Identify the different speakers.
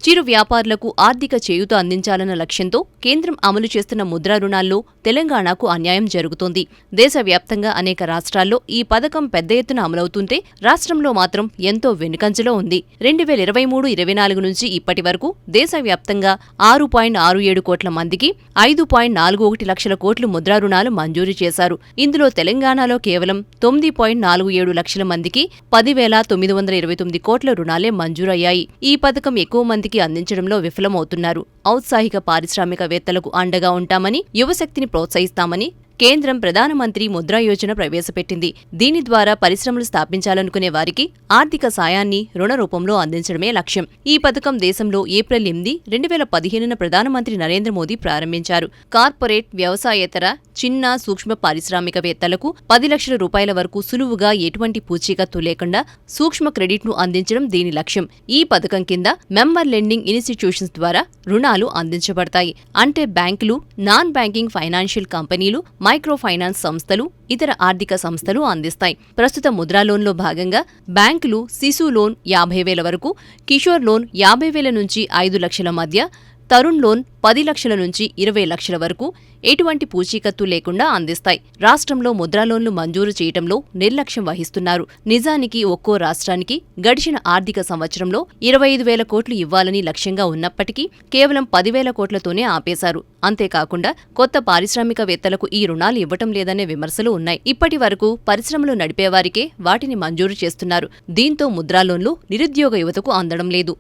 Speaker 1: చిరు వ్యాపారులకు ఆర్థిక చేయూత అందించాలన్న లక్ష్యంతో కేంద్రం అమలు చేస్తున్న ముద్రా రుణాల్లో తెలంగాణకు అన్యాయం జరుగుతోంది. దేశవ్యాప్తంగా అనేక రాష్ట్రాల్లో ఈ పథకం పెద్ద ఎత్తున అమలవుతుంటే రాష్ట్రంలో మాత్రం ఎంతో వెనుకంజలో ఉంది. 2023-24 నుంచి ఇప్పటి వరకు దేశవ్యాప్తంగా 6.67 కోట్ల మందికి 5.41 లక్షల కోట్లు ముద్రా రుణాలు మంజూరు చేశారు. ఇందులో తెలంగాణలో కేవలం 9.47 లక్షల మందికి 10,929 కోట్ల రుణాలే మంజూరయ్యాయి. ఈ పథకం ఎక్కువ మందికి అందించడంలో విఫలమవుతున్నారు. ఔత్సాహిక పారిశ్రామికవేత్తలకు అండగా ఉంటామని, యువశక్తిని ప్రోత్సహిస్తామని కేంద్రం ప్రధానమంత్రి ముద్రా యోజన ప్రవేశపెట్టింది. దీని ద్వారా పరిశ్రమలు స్థాపించాలనుకునే వారికి ఆర్థిక సాయాన్ని రుణ రూపంలో అందించడమే లక్ష్యం. ఈ పథకం దేశంలో ఏప్రిల్ 8, 2015న ప్రధానమంత్రి నరేంద్ర మోదీ ప్రారంభించారు. కార్పొరేట్, వ్యవసాయేతర, చిన్న, సూక్ష్మ పారిశ్రామికవేత్తలకు 10 లక్షల రూపాయల వరకు సులువుగా ఎటువంటి పూచీకత్తు లేకుండా సూక్ష్మ క్రెడిట్ను అందించడం దీని లక్ష్యం. ఈ పథకం కింద మెంబర్ లెండింగ్ ఇన్స్టిట్యూషన్స్ ద్వారా రుణాలు అందించబడతాయి. అంటే బ్యాంకులు, నాన్ బ్యాంకింగ్ ఫైనాన్షియల్ కంపెనీలు, మైక్రో ఫైనాన్స్ సంస్థలు, ఇతర ఆర్థిక సంస్థలు అందిస్తాయి. ప్రస్తుత ముద్రా లోన్లో భాగంగా బ్యాంకులు శిశు లోన్ 50,000 వరకు, కిషోర్ లోన్ 50,000 నుంచి 5 లక్షల మధ్య, తరుణ్ లోన్ 10 లక్షల నుంచి 20 లక్షల వరకు ఎటువంటి పూచీకత్తు లేకుండా అందిస్తాయి. రాష్ట్రంలో ముద్రా లోన్లు మంజూరు చేయటంలో నిర్లక్ష్యం వహిస్తున్నారు. నిజానికి ఒక్కో రాష్ట్రానికి గడిచిన ఆర్థిక సంవత్సరంలో 25,000 కోట్లు ఇవ్వాలని లక్ష్యంగా ఉన్నప్పటికీ కేవలం 10,000 కోట్లతోనే ఆపేశారు. అంతేకాకుండా కొత్త పారిశ్రామికవేత్తలకు ఈ రుణాలు ఇవ్వటం లేదనే విమర్శలు ఉన్నాయి. ఇప్పటి వరకు పరిశ్రమలు నడిపేవారికే వాటిని మంజూరు చేస్తున్నారు. దీంతో ముద్రా లోన్లు నిరుద్యోగ యువతకు అందడం లేదు.